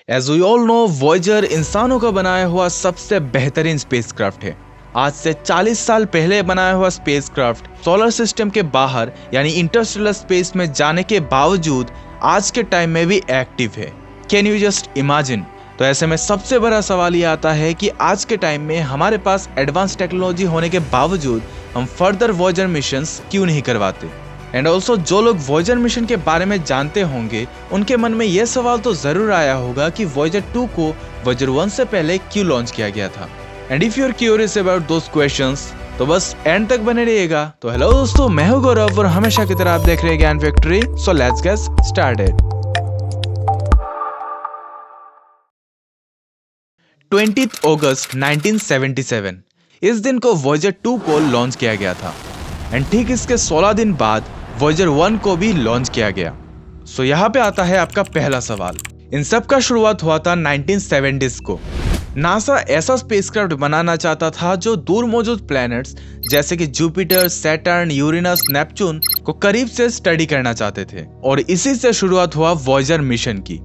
As we all know, Voyager इंसानों का बनाया हुआ सबसे बेहतरीन स्पेसक्राफ्ट है। आज से 40 साल पहले बनाया हुआ स्पेसक्राफ्ट सोलर सिस्टम के बाहर यानी इंटरस्टेलर स्पेस में जाने के बावजूद आज के टाइम में भी एक्टिव है। Can you just imagine? तो ऐसे में सबसे बड़ा सवाल ये आता है कि आज के टाइम में हमारे पास एडवांस टेक्नोलॉजी होने के बावजूद हम फर्दर वॉयेजर मिशंस क्यों नहीं करवाते। एंड ऑल्सो जो लोग वॉयेजर मिशन के बारे में जानते होंगे उनके मन में यह सवाल तो जरूर आया होगा कि वॉयेजर 2 को वॉयेजर 1 से पहले क्यों लॉन्च किया गया था। And if you are curious about those questions तो बस एंड तक बने रहिएगा। तो हेलो दोस्तों, मैं हूं गौरव और हमेशा की तरह आप देख रहे हैं ज्ञान factory. So let's get started. 20 अगस्त 1977 इस दिन को वॉयेजर 2 को लॉन्च किया गया था। एंड ठीक इसके 16 दिन बाद वॉयेजर 1 को भी लॉन्च किया गया। सो यहाँ पे आता है आपका पहला सवाल। इन सब का शुरुआत हुआ था 1970s को। नासा ऐसा स्पेसक्राफ्ट बनाना चाहता था जो दूर मौजूद प्लैनेट्स जैसे कि जुपिटर, सैटर्न, यूरेनस, नेपच्यून को करीब से स्टडी करना चाहते थे और इसी से शुरुआत हुआ वॉयेजर मिशन की।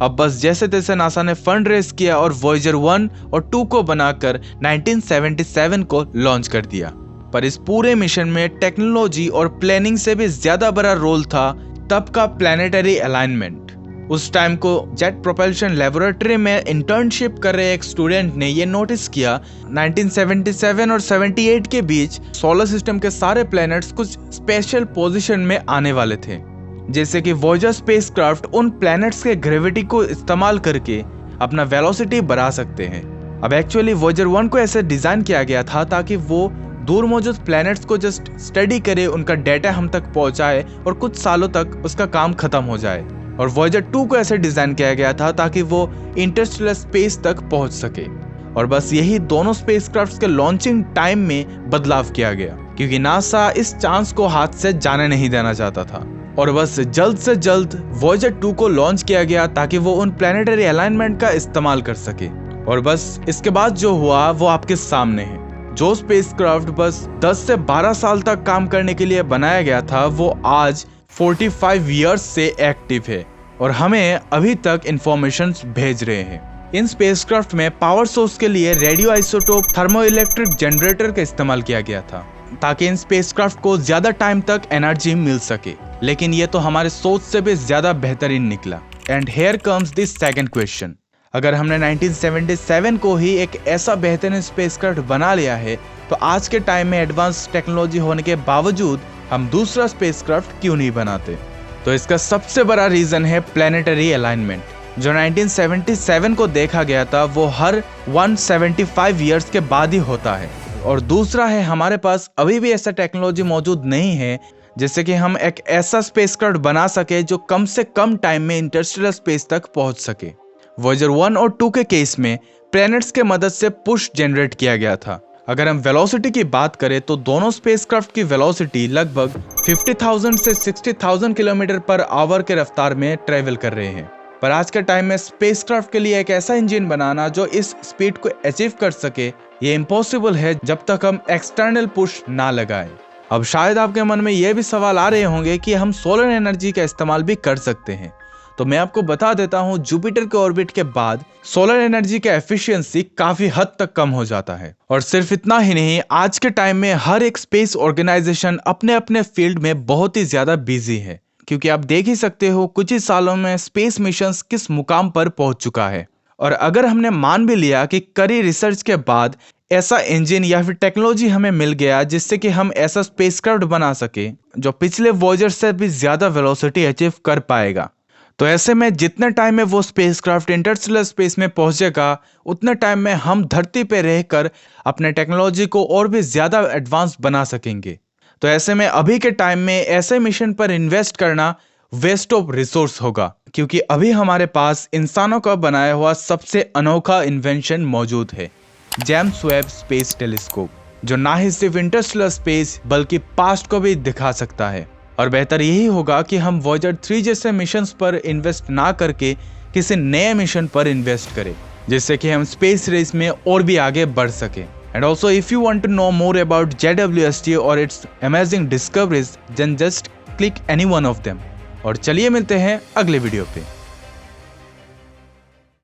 अब बस जैसे तैसे नासा ने फंड रेस किया और वॉयेजर 1 और 2 को बनाकर 1977 को लॉन्च कर दिया। पर इस पूरे मिशन में टेक्नोलॉजी और प्लानिंग से भी ज्यादा बड़ा रोल था तब का प्लानिटरी अलाइनमेंट। उस टाइम को जेट प्रोपल्शन लेबोरेटरी में इंटर्नशिप कर रहे एक स्टूडेंट ने ये नोटिस किया 1977 और 78 के बीच सोलर सिस्टम के सारे प्लैनेट्स कुछ स्पेशल पोजीशन में आने वाले थे, जैसे कि वॉयेजर स्पेसक्राफ्ट उन प्लैनेट्स के ग्रेविटी को इस्तेमाल करके अपना वेलोसिटी बढ़ा सकते हैं। अब एक्चुअली वॉयेजर 1 को ऐसे डिजाइन किया गया था ताकि वो दूर मौजूद प्लैनेट्स को जस्ट स्टडी करे, उनका डेटा हम तक पहुंचाए और कुछ सालों तक उसका काम खत्म हो जाए। और वॉयेजर 2 को ऐसे डिजाइन किया गया था ताकि वो इंटरस्टेलर स्पेस तक पहुंच सके। और बस यही दोनों स्पेसक्राफ्ट्स के लॉन्चिंग टाइम में बदलाव किया गया क्योंकि नासा इस चांस को हाथ से जाने नहीं देना चाहता था। और बस जल्द से जल्द वॉयेजर 2 को लॉन्च किया गया ताकि वो उन प्लानिटरी अलाइनमेंट का इस्तेमाल कर सके। और बस इसके बाद जो हुआ वो आपके सामने है। जो स्पेसक्राफ्ट बस 10 से 12 साल तक काम करने के लिए बनाया गया था वो आज 45 इयर्स से एक्टिव है और हमें अभी तक इंफॉर्मेशन भेज रहे हैं। इन स्पेसक्राफ्ट में पावर सोर्स के लिए रेडियो आइसोटोप थर्मोइलेक्ट्रिक जनरेटर का इस्तेमाल किया गया था ताकि इन स्पेसक्राफ्ट को ज्यादा टाइम तक एनर्जी मिल सके। लेकिन ये तो हमारे सोच से भी ज्यादा बेहतरीन निकला। And here comes this second question. अगर हमने 1977 को ही एक ऐसा बेहतरीन स्पेसक्राफ्ट बना लिया है तो आज के टाइम में एडवांस टेक्नोलॉजी होने के बावजूद हम दूसरा स्पेसक्राफ्ट क्यों नहीं बनाते? तो इसका सबसे बड़ा रीजन है प्लानिटरी अलाइनमेंट। जो 1977 को देखा गया था वो हर 175 इयर्स के बाद ही होता है। और दूसरा है हमारे पास अभी भी ऐसा टेक्नोलॉजी मौजूद नहीं है जिससे कि हम एक ऐसा स्पेसक्राफ्ट बना सके जो कम से कम टाइम में इंटरस्टेलर स्पेस तक पहुंच सके। वॉयेजर 1 और 2 के केस में प्लैनेट्स के मदद से पुश जनरेट किया गया था। अगर हम वेलोसिटी की बात करें तो दोनों स्पेसक्राफ्ट की वेलोसिटी लगभग 50,000 से 60,000 किलोमीटर पर आवर के रफ्तार में ट्रेवल कर रहे हैं। पर आज के टाइम में स्पेसक्राफ्ट के लिए एक ऐसा इंजन बनाना जो इस स्पीड को अचीव कर सके ये इम्पॉसिबल है जब तक हम एक्सटर्नल पुश ना लगाएं। अब शायद आपके मन में यह भी सवाल आ रहे होंगे कि हम सोलर एनर्जी का इस्तेमाल भी कर सकते हैं। तो मैं आपको बता देता हूं, जुपिटर के ऑर्बिट के बाद सोलर एनर्जी का एफिशिएंसी काफी हद तक कम हो जाता है। और सिर्फ इतना ही नहीं, आज के टाइम में हर एक स्पेस ऑर्गेनाइजेशन अपने अपने फील्ड में बहुत ही ज्यादा बिजी है क्योंकि आप देख ही सकते हो कुछ ही सालों में स्पेस मिशंस किस मुकाम पर पहुंच चुका है। और अगर हमने मान भी लिया कि कड़ी रिसर्च के बाद ऐसा इंजन या फिर टेक्नोलॉजी हमें मिल गया जिससे कि हम ऐसा स्पेसक्राफ्ट बना सके जो पिछले वॉयेजर से भी ज्यादा वेलोसिटी अचीव कर पाएगा, तो ऐसे में जितने टाइम में वो स्पेसक्राफ्ट इंटरस्टेलर स्पेस में पहुंचेगा उतने टाइम में हम धरती पे रहकर अपने टेक्नोलॉजी को और भी ज्यादा एडवांस बना सकेंगे। तो ऐसे में अभी के टाइम में ऐसे मिशन पर इन्वेस्ट करना वेस्ट ऑफ रिसोर्स होगा क्योंकि अभी हमारे पास इंसानों का बनाया हुआ सबसे अनोखा इन्वेंशन मौजूद है, जेम्स वेब स्पेस टेलीस्कोप, जो ना ही सिर्फ इंटरस्टेलर स्पेस बल्कि पास्ट को भी दिखा सकता है। और बेहतर यही होगा कि हम वॉयेजर 3 जैसे मिशंस पर इन्वेस्ट ना करके किसी नए मिशन पर इन्वेस्ट करें जिससे कि हम स्पेस रेस में और भी आगे बढ़ सके। And also if you want to know more about JWST और its amazing discoveries, then just click any one of them. और चलिए मिलते हैं अगले वीडियो पे।